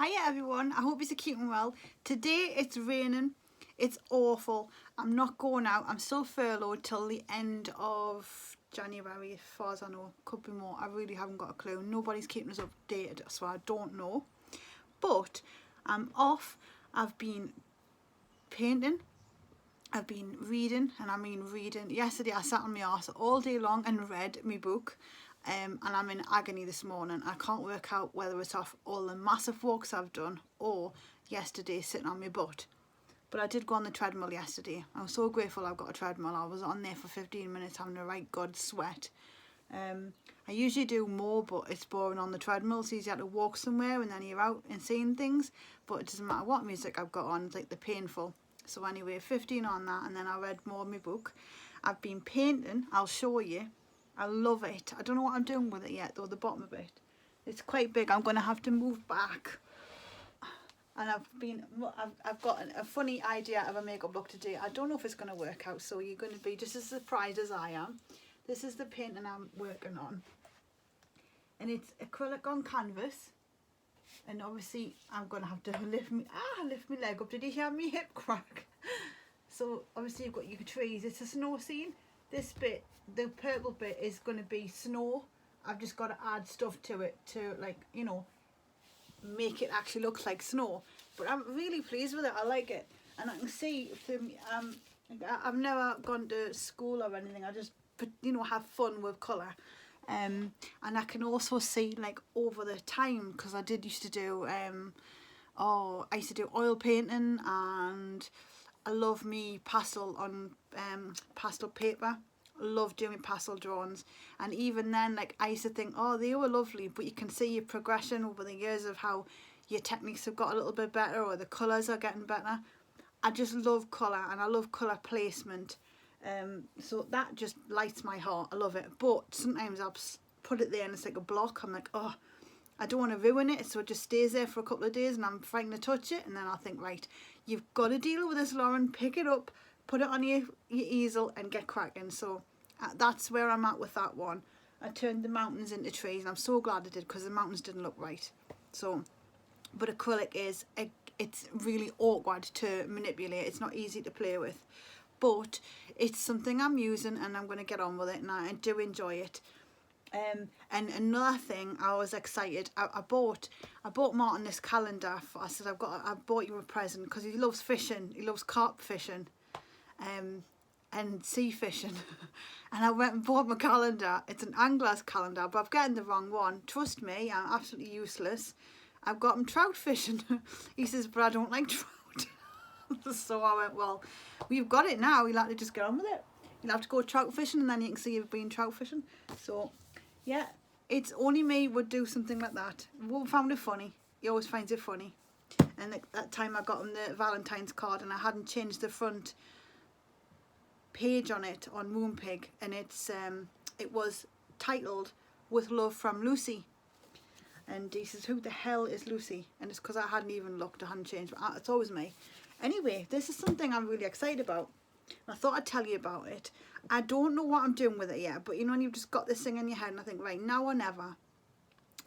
Hiya everyone, I hope you're keeping well. Today it's raining, it's awful. I'm not going out, I'm still furloughed till the end of January as far as I know. Could be more, I really haven't got a clue. Nobody's keeping us updated, so I don't know. But I'm off, I've been painting, I've been reading, and I mean reading. Yesterday I sat on my arse all day long and read my book. And I'm in agony this morning. I can't work out whether it's off all the massive walks I've done or yesterday sitting on my butt. But I did go on the treadmill yesterday. I'm so grateful I've got a treadmill. I was on there for 15 minutes having a right good sweat. I usually do more, but it's boring on the treadmill. It's easier to walk somewhere and then you're out and seeing things. But it doesn't matter what music I've got on, it's like the painful. So anyway, 15 on that, and then I read more of my book. I've been painting, I'll show you. I love it. I don't know what I'm doing with it yet though, the bottom of it. It's quite big. I'm going to have to move back. And I've got a funny idea of a makeup look today. I don't know if it's going to work out, so you're going to be just as surprised as I am. This is the painting I'm working on. And it's acrylic on canvas. And obviously I'm going to have to lift my leg up. Did you hear me hip crack? So obviously you've got your trees. It's a snow scene. This bit, the purple bit, is going to be snow. I've just got to add stuff to it to, like, you know, make it actually look like snow. But I'm really pleased with it. I like it. And I can see through I've never gone to school or anything. I just, you know, have fun with colour. And I can also see, like, over the time, because I used to do I used to do oil painting, and I love me pastel on pastel paper. I love doing pastel drawings, and even then, like, I used to think, oh, they were lovely, but you can see your progression over the years of how your techniques have got a little bit better, or the colours are getting better. I just love colour, and I love colour placement. So that just lights my heart. I love it. But sometimes I'll put it there and it's like a block. I'm like, oh, I don't want to ruin it, so it just stays there for a couple of days and I'm frightened to touch it. And then I'll think, right, you've got to deal with this, Lauren. Pick it up, put it on your easel and get cracking. So that's where I'm at with that one. I turned the mountains into trees, and I'm so glad I did, because the mountains didn't look right. So, but acrylic is, it's really awkward to manipulate. It's not easy to play with. But it's something I'm using, and I'm going to get on with it, and I do enjoy it. And another thing, I was excited. I bought Martin this calendar. I said, I bought you a present, because he loves fishing. He loves carp fishing, and sea fishing. And I went and bought my calendar. It's an angler's calendar, but I'm getting the wrong one. Trust me, I'm absolutely useless. I've got him trout fishing. He says, but I don't like trout. So I went, well, we've got it now. You'll have to just get on with it. You'll have to go trout fishing, and then you can see you've been trout fishing. So, yeah, it's only me would do something like that. Will found it funny. He always finds it funny. And that time I got him the Valentine's card, and I hadn't changed the front page on it on Moonpig, and it was titled "With Love from Lucy." And he says, who the hell is Lucy? And it's because I hadn't even looked. I hadn't changed. But it's always me. Anyway, this is something I'm really excited about. I thought I'd tell you about it. I don't know what I'm doing with it yet, but you know when you've just got this thing in your head and I think, right, now or never.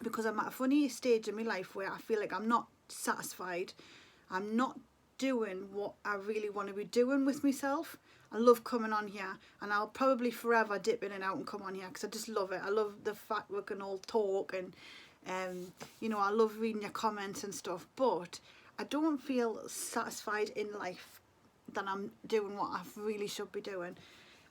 Because I'm at a funny stage in my life where I feel like I'm not satisfied. I'm not doing what I really want to be doing with myself. I love coming on here, and I'll probably forever dip in and out and come on here because I just love it. I love the fact we can all talk, and you know, I love reading your comments and stuff, but I don't feel satisfied in life that I'm doing what I really should be doing.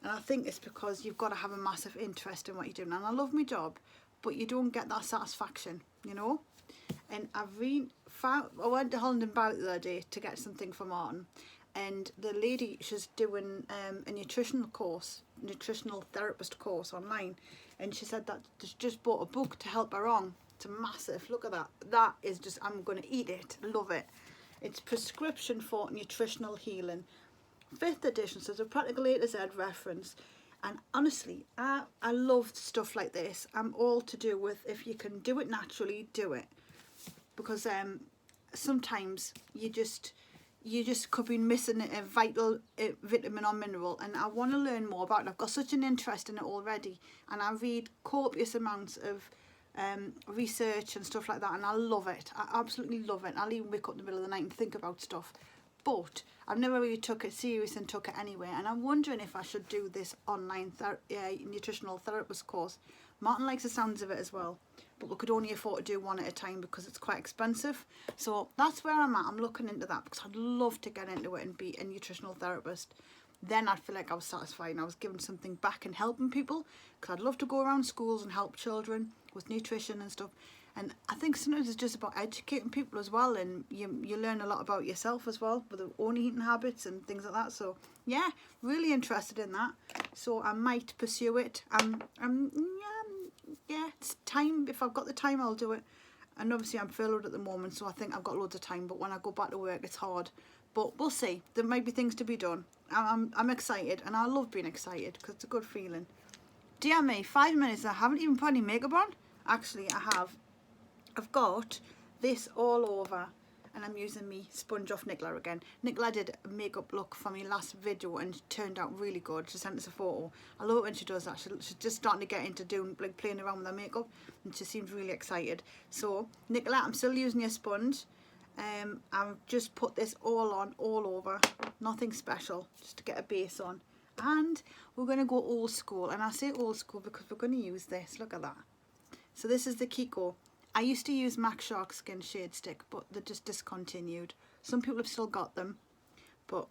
And I think it's because you've got to have a massive interest in what you're doing. And I love my job, but you don't get that satisfaction, you know. And I went to Holland and Barrett the other day to get something for Martin, and the lady, she's doing a nutritional therapist course online, and she said that she's just bought a book to help her on. It's massive. Look at that. That is just, I'm going to eat it. Love it. It's Prescription for Nutritional Healing, 5th edition, so it's a practical A to Z reference. And honestly, I love stuff like this. I'm all to do with, if you can do it naturally, do it. Because sometimes you just could be missing a vital vitamin or mineral, and I want to learn more about it. I've got such an interest in it already, and I read copious amounts of research and stuff like that, and I love it. I absolutely love it. I'll even wake up in the middle of the night and think about stuff. But I've never really took it serious and took it anywhere, and I'm wondering if I should do this online nutritional therapist course. Martin likes the sounds of it as well, but we could only afford to do one at a time because it's quite expensive. So that's where I'm at. I'm looking into that because I'd love to get into it and be a nutritional therapist. Then I'd feel like I was satisfied and I was giving something back and helping people, because I'd love to go around schools and help children with nutrition and stuff. And I think sometimes it's just about educating people as well, and you learn a lot about yourself as well with their own eating habits and things like that. So yeah, really interested in that. So I might pursue it. Yeah, it's time. If I've got the time, I'll do it. And obviously I'm furloughed at the moment, so I think I've got loads of time, but when I go back to work it's hard. But we'll see. There might be things to be done. I'm excited, and I love being excited because it's a good feeling. Dear me, 5 minutes, I haven't even put any makeup on. Actually, I have. I've got this all over, and I'm using me sponge off Nicola again. Nicola did a makeup look for me last video and it turned out really good. She sent us a photo. I love it when she does that. She's just starting to get into doing, like, playing around with her makeup, and she seems really excited. So Nicola, I'm still using your sponge. I've just put this all on, all over, nothing special, just to get a base on. And we're going to go old school, and I say old school because we're going to use this. Look at that. So this is the Kiko. I used to use MAC Shark Skin Shade Stick, but they're just discontinued. Some people have still got them, but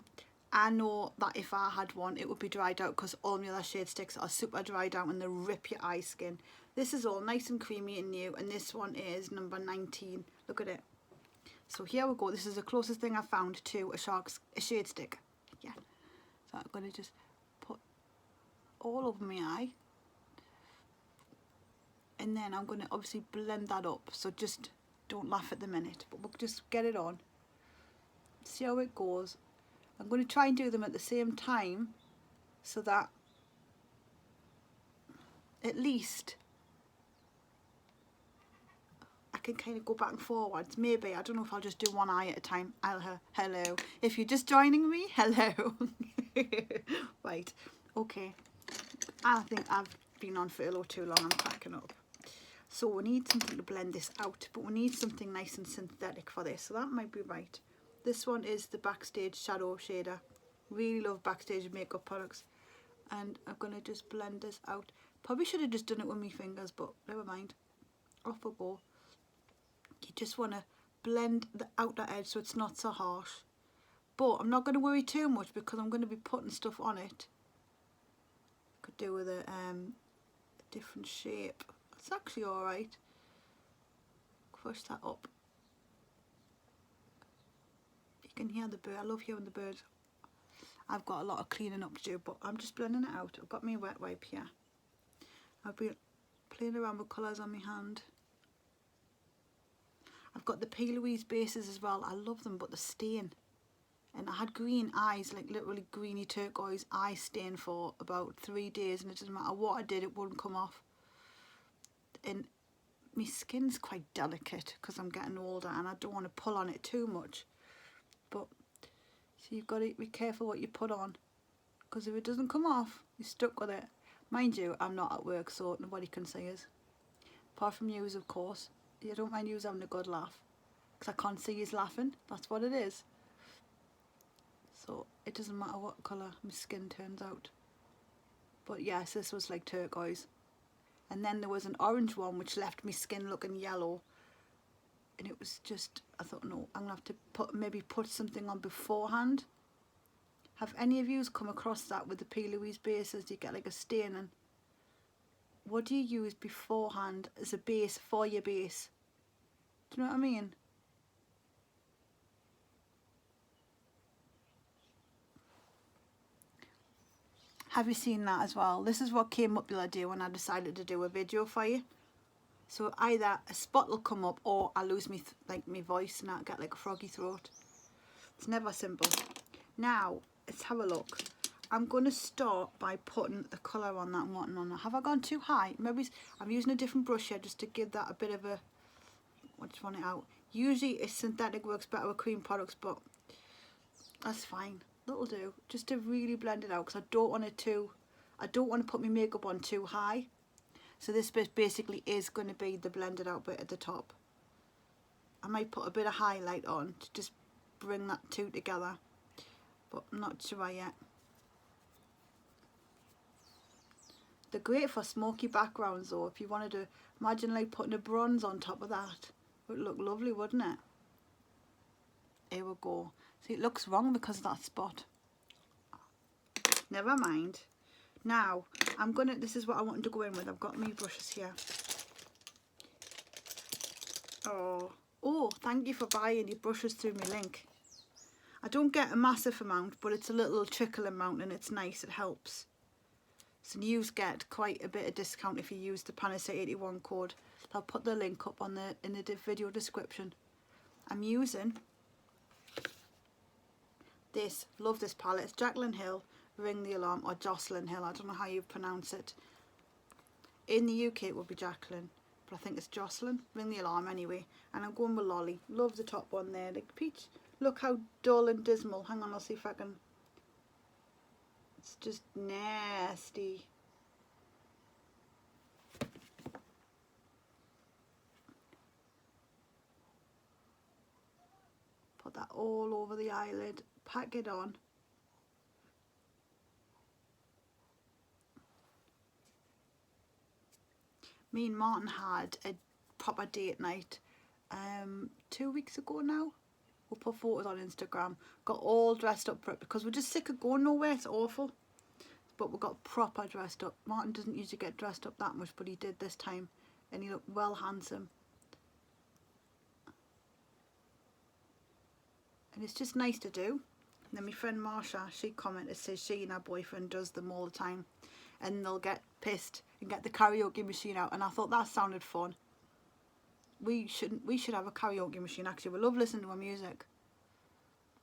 I know that if I had one, it would be dried out, because all my other shade sticks are super dried out and they rip your eye skin. This is all nice and creamy and new, and this one is number 19. Look at it. So here we go. This is the closest thing I've found to a shade stick. Yeah. So I'm going to just put all over my eye. And then I'm going to obviously blend that up. So just don't laugh at the minute. But we'll just get it on. See how it goes. I'm going to try and do them at the same time, so that at least I can kind of go back and forwards. Maybe, I don't know if I'll just do one eye at a time. Hello. If you're just joining me, hello. Right, okay. I think I've been on furlough too long. I'm cracking up. So we need something to blend this out, but we need something nice and synthetic for this. So that might be right. This one is the Backstage Shadow Shader. Really love Backstage makeup products. And I'm going to just blend this out. Probably should have just done it with my fingers, but never mind. Off we go. You just want to blend the outer edge so it's not so harsh. But I'm not going to worry too much because I'm going to be putting stuff on it. Could do with a different shape. It's actually alright. Push that up. You can hear the bird. I love hearing the birds. I've got a lot of cleaning up to do, but I'm just blending it out. I've got my wet wipe here. I've been playing around with colours on my hand. I've got the P. Louise bases as well. I love them, but they're staying. And I had green eyes, like literally greeny turquoise eye stain for about 3 days, and it doesn't matter what I did, it wouldn't come off. And my skin's quite delicate because I'm getting older and I don't want to pull on it too much. But so you've got to be careful what you put on, because if it doesn't come off, you're stuck with it. Mind you, I'm not at work, so nobody can see us. Apart from yous, of course. You don't mind yous having a good laugh, because I can't see yous laughing. That's what it is. So it doesn't matter what colour my skin turns out. But yes, this was like turquoise. And then there was an orange one which left my skin looking yellow. And it was just, I thought, no, I'm going to have to maybe put something on beforehand. Have any of you come across that with the P. Louise bases? You get like a stain, and what do you use beforehand as a base for your base? Do you know what I mean? Have you seen that as well? This is what came up the other day when I decided to do a video for you. So either a spot will come up, or I lose me my voice and I get like a froggy throat. It's never simple. Now let's have a look. I'm going to start by putting the colour on that and wanting on that. Have I gone too high? Maybe I'm using a different brush here just to give that a bit of a, I just want it out. Usually it's synthetic works better with cream products, but that's fine. That'll do, just to really blend it out, because I don't want to put my makeup on too high. So this bit basically is going to be the blended out bit at the top. I might put a bit of highlight on to just bring that two together, but I'm not sure yet. They're great for smoky backgrounds though. If you wanted to imagine like putting a bronze on top of that, it would look lovely, wouldn't it? Here we go. See, it looks wrong because of that spot. Never mind. Now I'm gonna, this is what I wanted to go in with. I've got my brushes here. Oh, thank you for buying your brushes through my link. I don't get a massive amount, but it's a little trickle amount and it's nice, it helps. So you get quite a bit of discount if you use the Panacea81 code. I'll put the link up on in the video description. I'm using this, love this palette. It's Jaclyn Hill, Ring the Alarm, or Jocelyn Hill, I don't know how you pronounce it. In the UK it would be Jaclyn, but I think it's Jocelyn, Ring the Alarm anyway. And I'm going with Lolly. Love the top one there, like peach. Look how dull and dismal. Hang on, I'll see if I can. It's just nasty. Put that all over the eyelid, pack it on. Me and Martin had a proper date night 2 weeks ago now. We'll put photos on Instagram. Got all dressed up for it because we're just sick of going nowhere. It's awful. But we got proper dressed up. Martin doesn't usually get dressed up that much, but he did this time. And he looked well handsome. And it's just nice to do. And then my friend Marsha, she commented, says she and her boyfriend does them all the time. And they'll get pissed and get the karaoke machine out. And I thought that sounded fun. We should have a karaoke machine actually. We love listening to our music.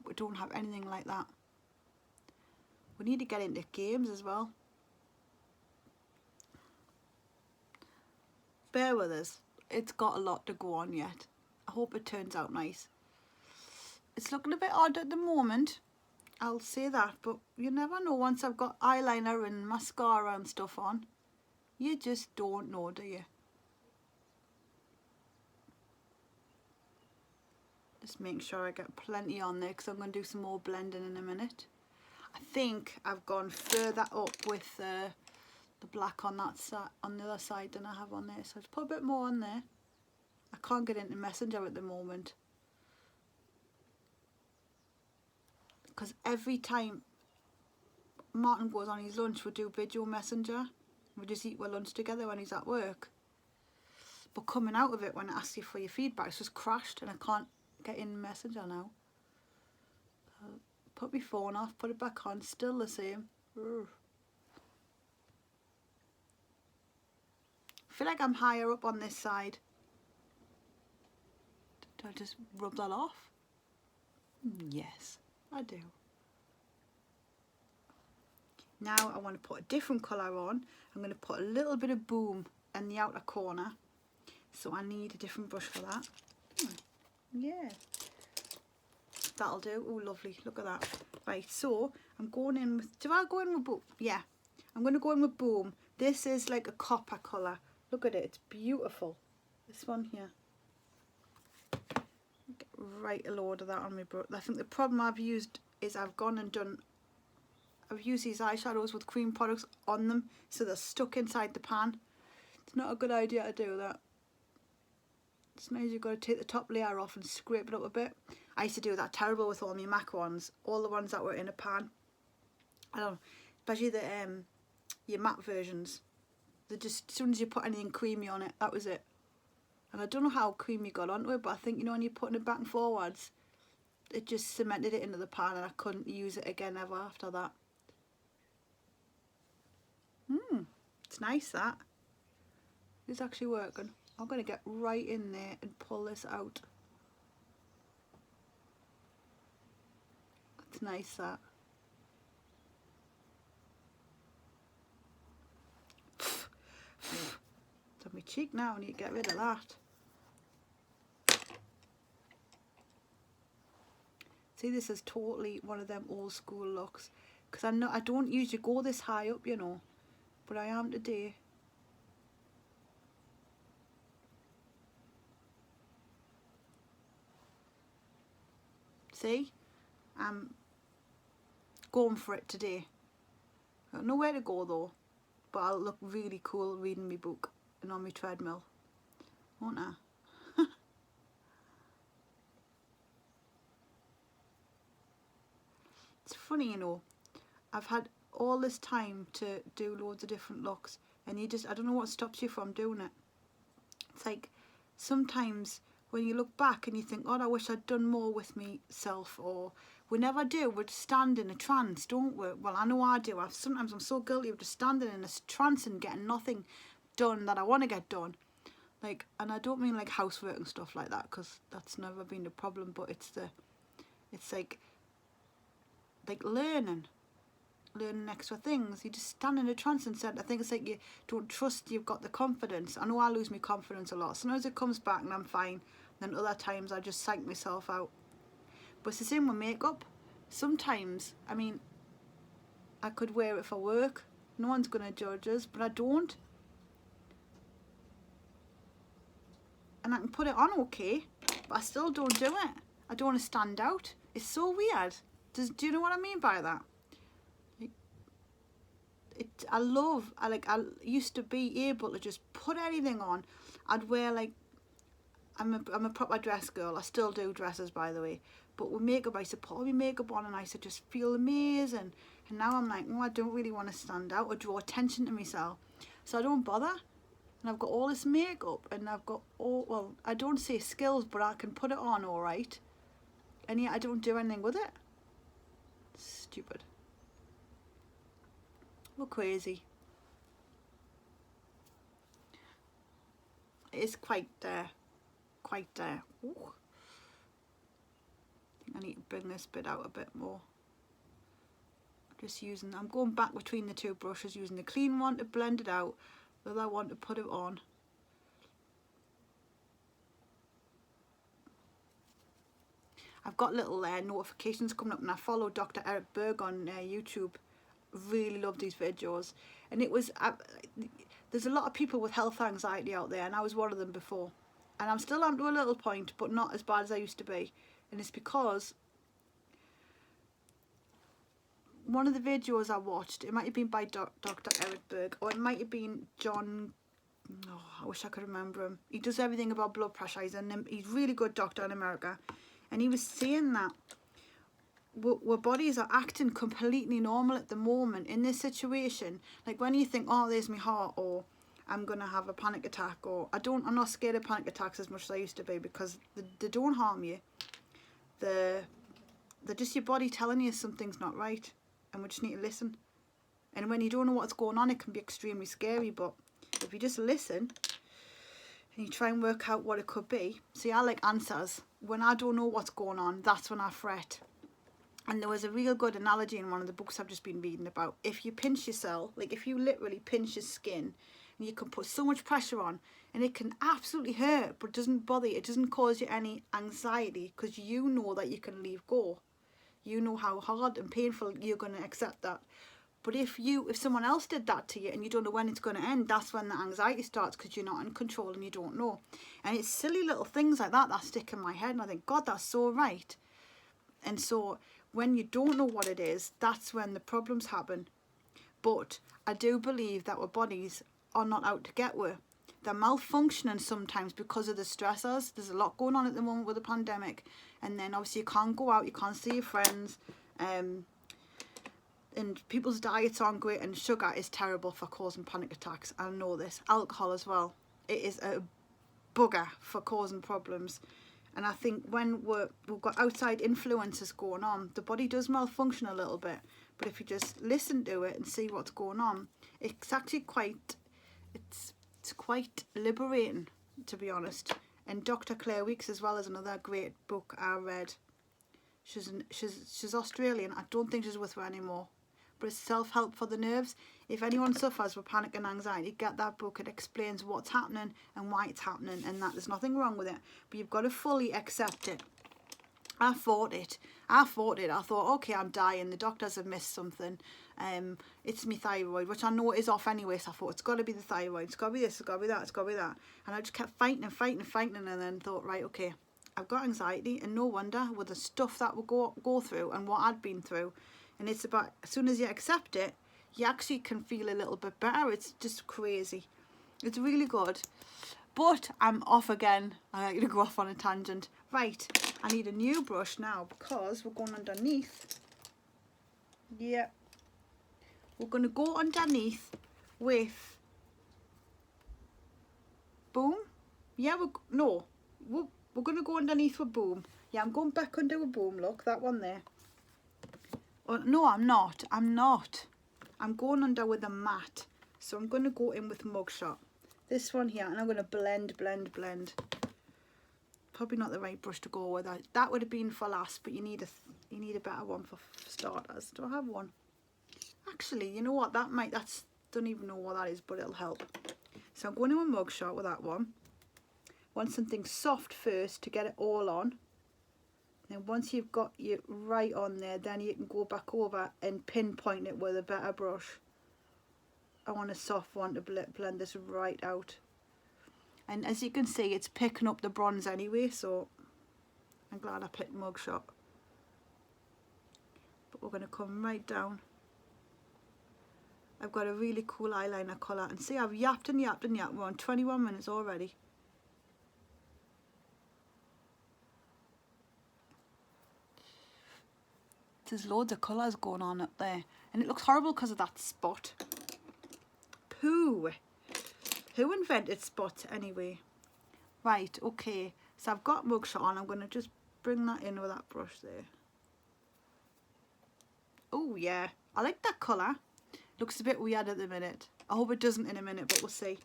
We don't have anything like that. We need to get into games as well. Bear with us. It's got a lot to go on yet. I hope it turns out nice. It's looking a bit odd at the moment. I'll say that, but you never know once I've got eyeliner and mascara and stuff on. You just don't know, do you? Just make sure I get plenty on there because I'm going to do some more blending in a minute. I think I've gone further up with the black on that side, on the other side than I have on there. So I'll just put a bit more on there. I can't get into Messenger at the moment. Because every time Martin goes on his lunch, we do video messenger. We just eat our lunch together when he's at work. But coming out of it, when I ask you for your feedback, it's just crashed and I can't get in Messenger now. Put my phone off, put it back on, still the same. Urgh. I feel like I'm higher up on this side. Do I just rub that off? Yes, I do. Now I want to put a different colour on. I'm going to put a little bit of Boom in the outer corner. So I need a different brush for that. Yeah. That'll do. Oh, lovely. Look at that. Right, so I'm going in with... Do I go in with Boom? Yeah. I'm going to go in with Boom. This is like a copper colour. Look at it. It's beautiful. This one here. Get right a load of that on my brush. I think the problem I've used is I've used these eyeshadows with cream products on them, so they're stuck inside the pan. It's not a good idea to do that. It's nice you've got to take the top layer off and scrape it up a bit. I used to do that terrible with all my MAC ones, all the ones that were in a pan. I don't know, especially the your matte versions. They just, as soon as you put anything creamy on it, that was it. And I don't know how creamy got onto it, but I think, you know, when you're putting it back and forwards, it just cemented it into the pan and I couldn't use it again ever after that. It's nice that. It's actually working. I'm going to get right in there and pull this out. It's nice that. It's on my cheek now, I need to get rid of that. See, this is totally one of them old school looks. Because I don't usually go this high up, you know. But I am today. See, I'm going for it today. Got nowhere to go though, but I'll look really cool reading my book and on my treadmill, won't I? It's funny, you know, I've had all this time to do loads of different looks, and I don't know what stops you from doing it. It's like sometimes when you look back and you think, oh, I wish I'd done more with myself, or we never do. We just stand in a trance, don't we? Well, I know I do. Sometimes I'm so guilty of just standing in a trance and getting nothing done that I want to get done. Like, and I don't mean like housework and stuff like that, because that's never been the problem, but it's like learning extra things. You just stand in a trance and said, I think it's like you don't trust you've got the confidence. I know I lose my confidence a lot. Sometimes it comes back and I'm fine, then other times I just psych myself out. But it's the same with makeup. Sometimes, I mean, I could wear it for work, no one's gonna judge us, but I don't. And I can put it on okay, but I still don't do it. I don't want to stand out. It's so weird. Do you know what I mean by that? I used to be able to just put anything on. I'd wear like, I'm a proper dress girl. I still do dresses, by the way. But with makeup, I used to put all my makeup on and I used to just feel amazing. And now I'm like, oh, I don't really want to stand out or draw attention to myself. So I don't bother. And I've got all this makeup and I've got well, I don't say skills, but I can put it on all right. And yet I don't do anything with it. Stupid. We're crazy. It is quite ooh. I think I need to bring this bit out a bit more. I'm going back between the two brushes, using the clean one to blend it out, the other one to put it on. I've got little notifications coming up, and I follow Dr. Eric Berg on YouTube. Really love these videos, and there's a lot of people with health anxiety out there, and I was one of them before, and I'm still to a little point, but not as bad as I used to be. And it's because one of the videos I watched, it might have been by Dr. Eric Berg, or it might have been John, I wish I could remember him. He does everything about blood pressure. He's a really good doctor in America, and he was saying that our bodies are acting completely normal at the moment in this situation. Like when you think, oh, there's my heart, or I'm gonna have a panic attack, or I'm not scared of panic attacks as much as I used to be, because they don't harm you. They're just your body telling you something's not right, and we just need to listen. And when you don't know what's going on, it can be extremely scary, but if you just listen and you try and work out what it could be. See, I like answers. When I don't know what's going on, that's when I fret. And there was a real good analogy in one of the books I've just been reading about. If you pinch yourself, like if you literally pinch your skin, and you can put so much pressure on, and it can absolutely hurt, but it doesn't bother you. It doesn't cause you any anxiety, because you know that you can leave go. You know how hard and painful you're going to accept that. But if someone else did that to you and you don't know when it's going to end, that's when the anxiety starts, because you're not in control and you don't know. And it's silly little things like that stick in my head, and I think, God, that's so right. And so when you don't know what it is, that's when the problems happen. But I do believe that our bodies are not out to get with. They're malfunctioning sometimes because of the stressors. There's a lot going on at the moment with the pandemic, and then obviously you can't go out, you can't see your friends, and people's diets aren't great, and sugar is terrible for causing panic attacks. I know this. Alcohol as well. It is a bugger for causing problems. And I think when we've got outside influences going on, the body does malfunction a little bit. But if you just listen to it and see what's going on, it's actually quite liberating, to be honest. And Dr. Claire Weekes as well is another great book I read. She's Australian. I don't think she's with her anymore. But it's self-help for the nerves. If anyone suffers with panic and anxiety, get that book. It explains what's happening and why it's happening, and that there's nothing wrong with it. But you've got to fully accept it. I fought it. I thought, okay, I'm dying. The doctors have missed something. It's my thyroid, which I know is off anyway. So I thought, it's got to be the thyroid. It's got to be this. It's got to be that. It's got to be that. And I just kept fighting, and then thought, right, okay, I've got anxiety, and no wonder with the stuff that we go through and what I'd been through. And it's about, as soon as you accept it, you actually can feel a little bit better. It's just crazy. It's really good. But I'm off again. I like to go off on a tangent. Right, I need a new brush now because we're going underneath. Yeah. We're going to go underneath with Boom. Yeah, we're going to go underneath with Boom. Yeah, I'm going back under with Boom. Look, that one there. Oh, no, I'm not. I'm going under with a matte. So I'm going to go in with Mugshot. This one here, and I'm going to blend. Probably not the right brush to go with. That would have been for last, but you need a better one for starters. Do I have one? Actually, you know what? Don't even know what that is, but it'll help. So I'm going to a Mugshot with that one. Want something soft first to get it all on. And once you've got it right on there, then you can go back over and pinpoint it with a better brush. I want a soft one to blend this right out. And as you can see, it's picking up the bronze anyway, so I'm glad I picked Mugshot. But we're going to come right down. I've got a really cool eyeliner colour. And see, I've yapped. We're on 21 minutes already. There's loads of colours going on up there. And it looks horrible because of that spot. Pooh. Who invented spots anyway? Right, okay. So I've got Mugshot on. I'm going to just bring that in with that brush there. Oh, yeah. I like that colour. Looks a bit weird at the minute. I hope it doesn't in a minute, but we'll see.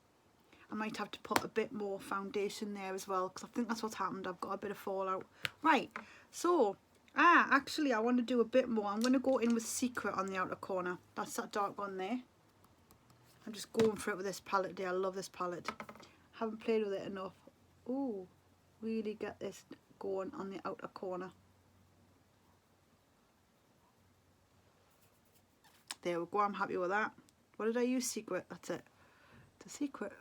I might have to put a bit more foundation there as well, because I think that's what's happened. I've got a bit of fallout. Right, so, actually I want to do a bit more. I'm going to go in with Secret on the outer corner. That's that dark one there. I'm just going for it with this palette today. I love this palette. Haven't played with it enough. Ooh, really get this going on the outer corner. There we go, I'm happy with that. What did I use? Secret, that's it. The Secret.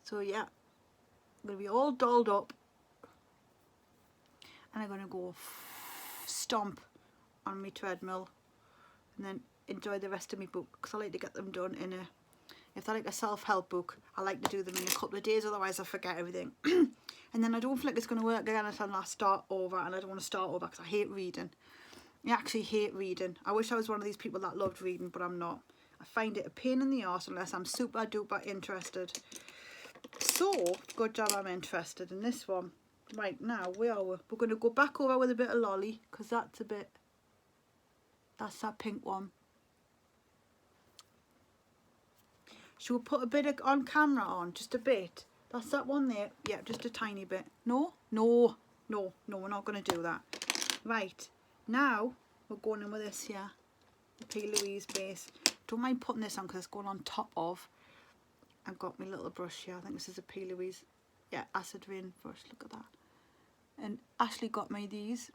So yeah, I'm going to be all dolled up. And I'm going to go stomp on my treadmill. And then enjoy the rest of my book, because I like to get them done in a, if they're like a self-help book, I like to do them in a couple of days, otherwise I forget everything. And then I don't feel like it's going to work again until I start over, and I don't want to start over because I hate reading. I actually hate reading. I wish I was one of these people that loved reading, but I'm not. I find it a pain in the arse unless I'm super duper interested. So, good job I'm interested in this one. Right, now, where are we? We're going to go back over with a bit of Lolly, because that's that pink one. Should we put a bit of on camera on? Just a bit. That's that one there. Yeah, just a tiny bit. No, we're not going to do that. Right, now we're going in with this here. The P. Louise base. Don't mind putting this on because it's going on top of. I've got my little brush here. I think this is a P. Louise. Yeah, acid rain brush. Look at that. And Ashley got me these.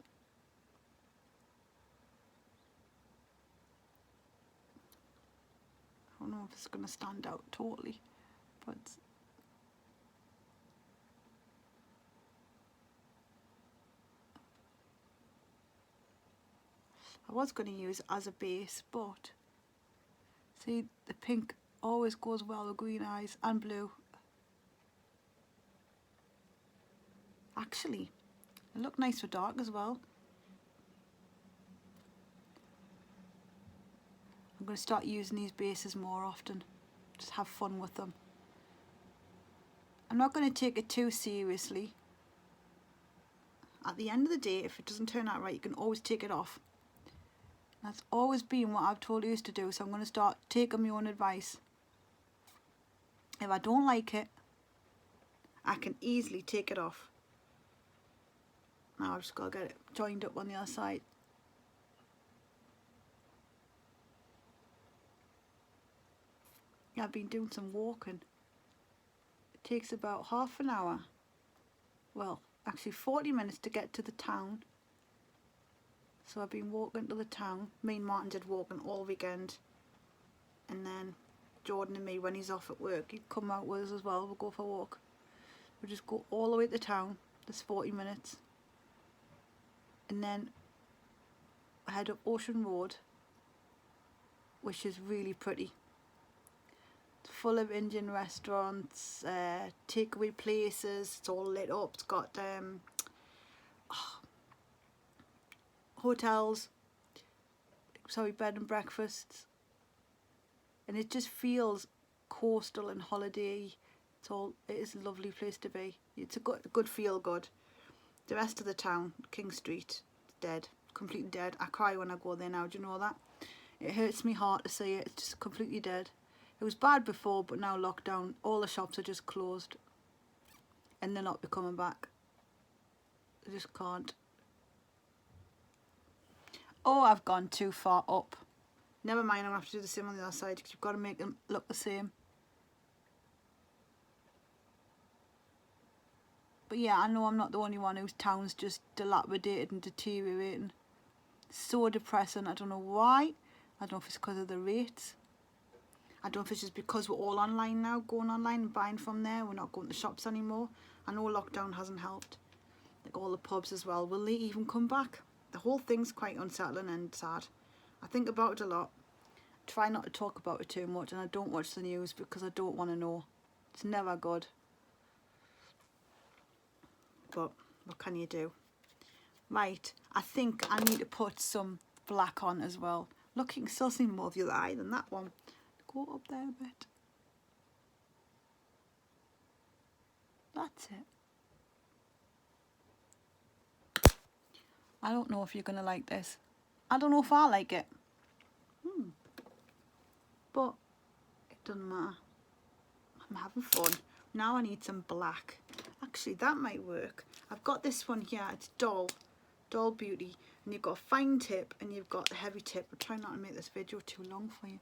I don't know if it's going to stand out totally, but I was going to use it as a base, but see, the pink always goes well with green eyes and blue. Actually, it look nice for dark as well. I'm going to start using these bases more often. Just have fun with them. I'm not going to take it too seriously. At the end of the day, if it doesn't turn out right, you can always take it off. That's always been what I've told you to do, so I'm going to start taking my own advice. If I don't like it, I can easily take it off. Now I've just got to get it joined up on the other side. Yeah, I've been doing some walking. It takes about half an hour. Well, actually 40 minutes to get to the town. So I've been walking to the town. Me and Martin did walking all weekend. And then Jordan and me, when he's off at work, he'd come out with us as well. We'll go for a walk. We just go all the way to town. There's 40 minutes. And then head up Ocean Road, which is really pretty. It's full of Indian restaurants, takeaway places. It's all lit up. It's got hotels, bed and breakfasts, and it just feels coastal and holiday. It is a lovely place to be. It's a good feel good. The rest of the town, King Street, dead, completely dead. I cry when I go there now. Do you know that? It hurts me heart to see it. It's just completely dead. It was bad before, but now lockdown, all the shops are just closed, and they're not coming back. They just can't. Oh, I've gone too far up. Never mind, I'm going to have to do the same on the other side because you've got to make them look the same. But yeah, I know I'm not the only one whose town's just dilapidated and deteriorating. So depressing. I don't know why. I don't know if it's because of the rates. I don't know if it's just because we're all online now, going online and buying from there. We're not going to shops anymore. I know lockdown hasn't helped. Like all the pubs as well. Will they even come back? The whole thing's quite unsettling and sad. I think about it a lot. Try not to talk about it too much, and I don't watch the news because I don't want to know. It's never good. But what can you do? Right, I think I need to put some black on as well. Look, you can still see more of your eye than that one. Go up there a bit. That's it. I don't know if you're going to like this. I don't know if I like it. But it doesn't matter. I'm having fun. Now I need some black. Actually, that might work. I've got this one here. It's Doll Beauty. And you've got a fine tip and you've got the heavy tip. I'll try not to make this video too long for you.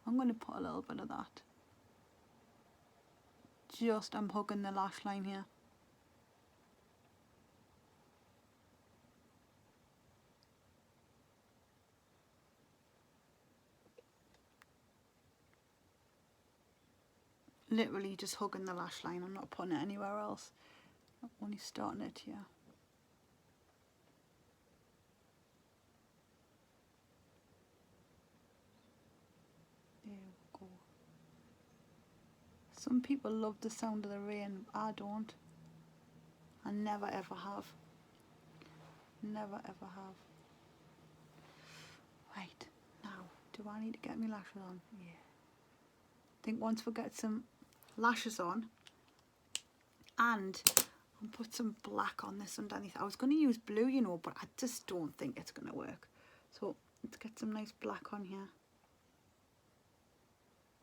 I'm going to put a little bit of that. I'm hugging the lash line here. Literally just hugging the lash line. I'm not putting it anywhere else. I'm only starting it here. There we go. Some people love the sound of the rain. I don't. I never ever have. Never ever have. Right, now, do I need to get my lashes on? Yeah. I think once we get some lashes on, and I'll put some black on this underneath. I was going to use blue, you know, but I just don't think it's going to work. So let's get some nice black on here.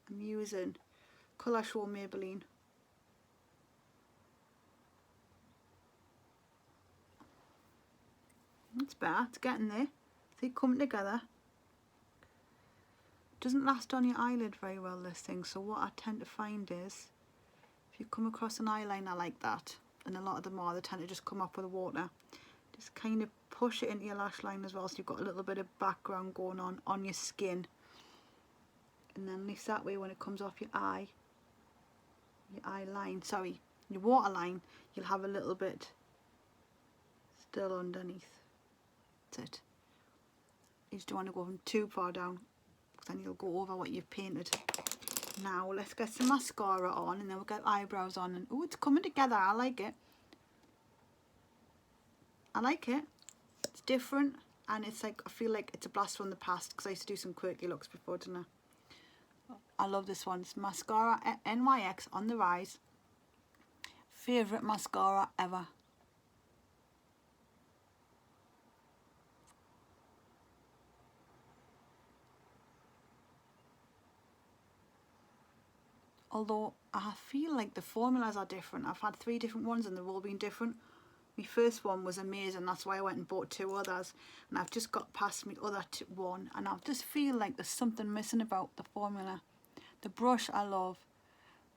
I'm using Colour Show Maybelline. It's better, it's getting there. See, coming together. Doesn't last on your eyelid very well, this thing, so what I tend to find is if you come across an eyeliner like that, and a lot of them are, they tend to just come up with the water, just kind of push it into your lash line as well, so you've got a little bit of background going on your skin, and then at least that way when it comes off your your waterline, you'll have a little bit still underneath. That's it. You just don't want to go from too far down, then you'll go over what you've painted. Now let's get some mascara on, and then we'll get eyebrows on, and oh, it's coming together. I like it. I like it. It's different, and it's like, I feel like it's a blast from the past because I used to do some quirky looks before, didn't I? I love this one. It's Mascara NYX on the Rise. Favourite mascara ever. Although I feel like the formulas are different. I've had 3 different ones and they've all been different. My first one was amazing, that's why I went and bought 2 others, and I've just got past my other one, and I just feel like there's something missing about the formula. The brush I love,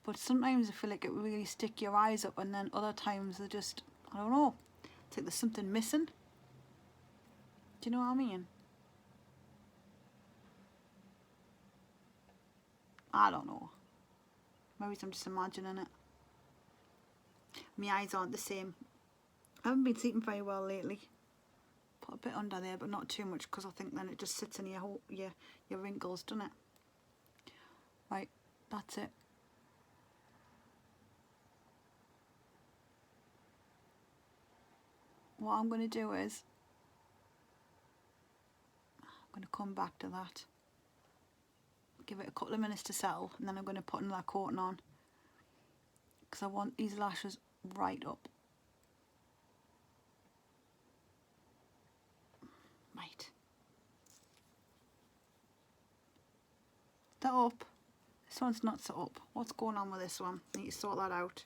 but sometimes I feel like it really stick your eyes up, and then other times they just, I don't know, it's like there's something missing. Do you know what I mean? I don't know. Maybe I'm just imagining it. My eyes aren't the same. I haven't been sleeping very well lately. Put a bit under there, but not too much, because I think then it just sits in your wrinkles, doesn't it? Right, that's it. What I'm going to do is, I'm going to come back to that. Give it a couple of minutes to settle, and then I'm going to put another coating on, because I want these lashes right up. Right. That up. This one's not set up. What's going on with this one? I need to sort that out.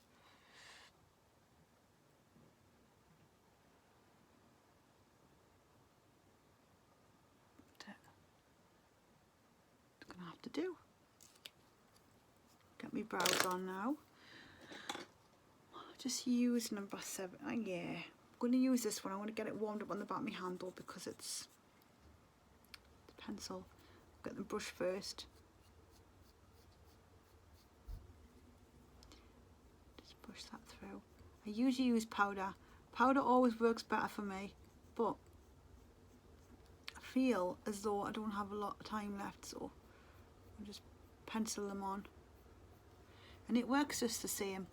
It's gonna have to do. Get my brows on now. Just use number 7. Oh, yeah. I'm going to use this one. I want to get it warmed up on the back of my handle because it's pencil. Get the brush first. Just push that through. I usually use powder. Powder always works better for me, but I feel as though I don't have a lot of time left, so I'll just pencil them on. And it works just the same,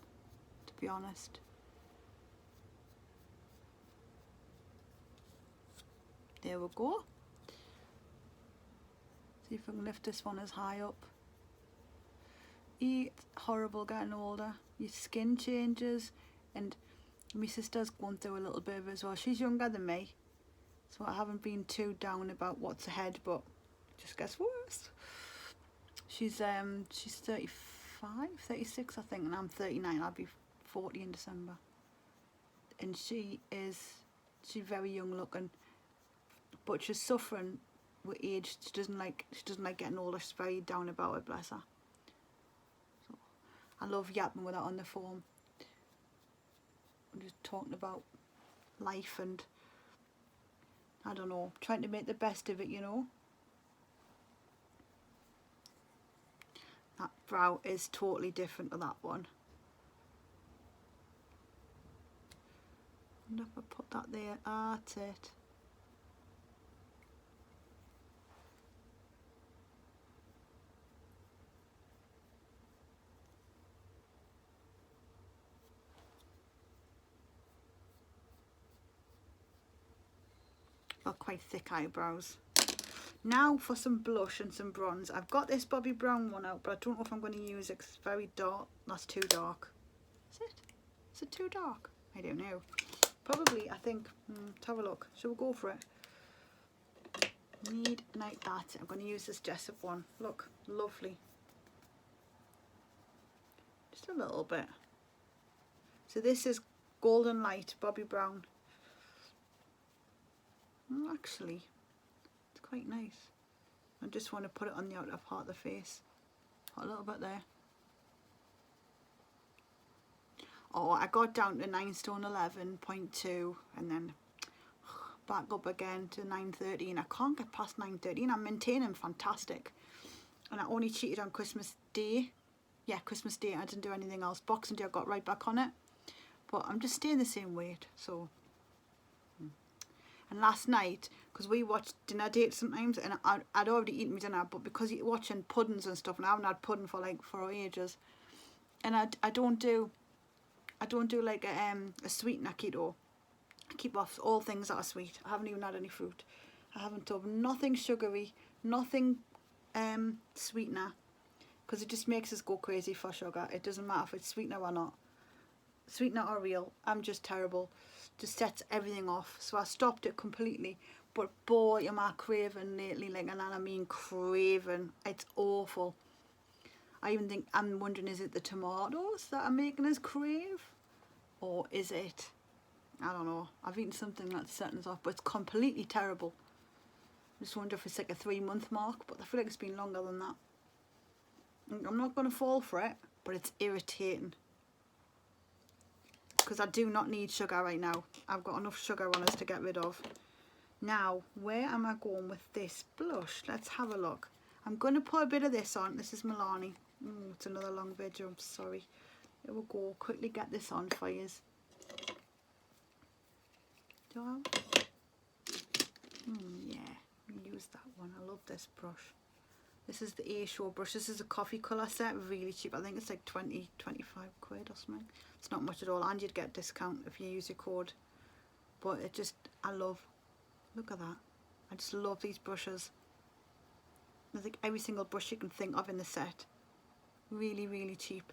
to be honest. There we go. See if I can lift this one as high up. It's horrible getting older. Your skin changes, and my sister's going through a little bit of it as well. She's younger than me, so I haven't been too down about what's ahead, but it just gets worse. She's 35, 36 I think, and I'm 39. I'll be 40 in December. And she's very young looking, but she's suffering with age. She doesn't like getting older. She's very down about it, bless her. So I love yapping with her on the phone. I'm just talking about life and, I don't know, trying to make the best of it, you know. That brow is totally different to that one. And if I put that there, that's it. Got quite thick eyebrows. Now for some blush and some bronze. I've got this Bobbi Brown one out, but I don't know if I'm going to use it. It's very dark. That's too dark. Is it? Is it too dark? I don't know. Probably, I think. Let's have a look. Shall we go for it? Need like that. I'm going to use this Jessup one. Look, lovely. Just a little bit. So this is Golden Light Bobbi Brown. Actually, it's quite nice. I just want to put it on the outer part of the face. Put a little bit there. Oh, I got down to 9 stone 11.2 and then back up again to 9.13. I can't get past 9.13. I'm maintaining fantastic. And I only cheated on Christmas Day. Yeah, Christmas Day. I didn't do anything else. Boxing Day I got right back on it. But I'm just staying the same weight, so. And last night, because we watch dinner dates sometimes, and I'd already eaten my dinner, but because you're watching puddings and stuff, and I haven't had pudding for ages, and I don't do like a sweetener keto. I keep off all things that are sweet. I haven't even had any fruit. I haven't done nothing sugary, nothing sweetener, because it just makes us go crazy for sugar. It doesn't matter if it's sweetener or not. Sweetener or real, I'm just terrible. Just sets everything off. So I stopped it completely. But boy, am I craving lately, like, and I mean craving. It's awful. I even think, I'm wondering, is it the tomatoes that are making us crave? Or is it, I don't know. I've eaten something that's setting us off, but it's completely terrible. I just wonder if it's like a 3-month mark, but I feel like it's been longer than that. I'm not going to fall for it, but it's irritating. Because I do not need sugar right now. I've got enough sugar on us to get rid of. Now, where am I going with this blush? Let's have a look. I'm going to put a bit of this on. This is Milani. It's another long video, I'm sorry. There we go. Quickly get this on for you. Do I? Yeah, use that one. I love this brush. This is the A Show brush. This is a coffee colour set, really cheap. I think it's like 20, 25 quid or something. It's not much at all, and you'd get a discount if you use your code. But it just, I love, look at that. I just love these brushes. There's like every single brush you can think of in the set. Really, really cheap.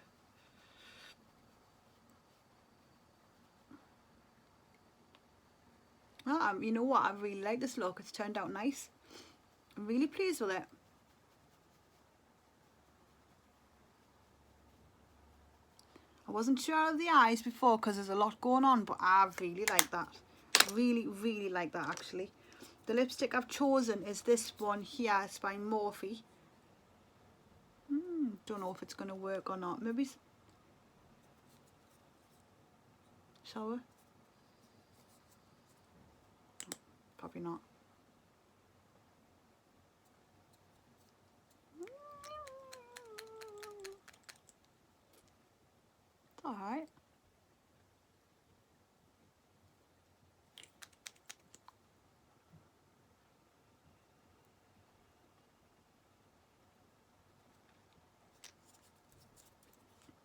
Well, you know what? I really like this look. It's turned out nice. I'm really pleased with it. I wasn't sure of the eyes before because there's a lot going on, but I really like that. Really, really like that actually. The lipstick I've chosen is this one here. It's by Morphe. Don't know if it's going to work or not. Maybe. Shall we? Probably not. It's alright.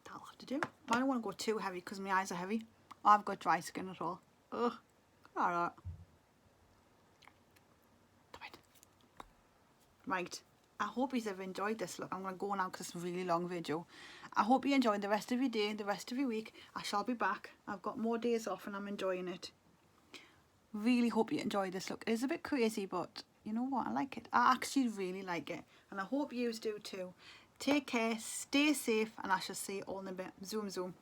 That'll have to do. I don't want to go too heavy because my eyes are heavy. I've got dry skin at all. Ugh. Alright. Right. I hope you've enjoyed this look. I'm going to go now because it's a really long video. I hope you enjoyed the rest of your day, the rest of your week. I shall be back. I've got more days off and I'm enjoying it. Really hope you enjoyed this look. It is a bit crazy, but you know what? I like it. I actually really like it. And I hope you do too. Take care, stay safe, and I shall see you all in a bit. Zoom, zoom.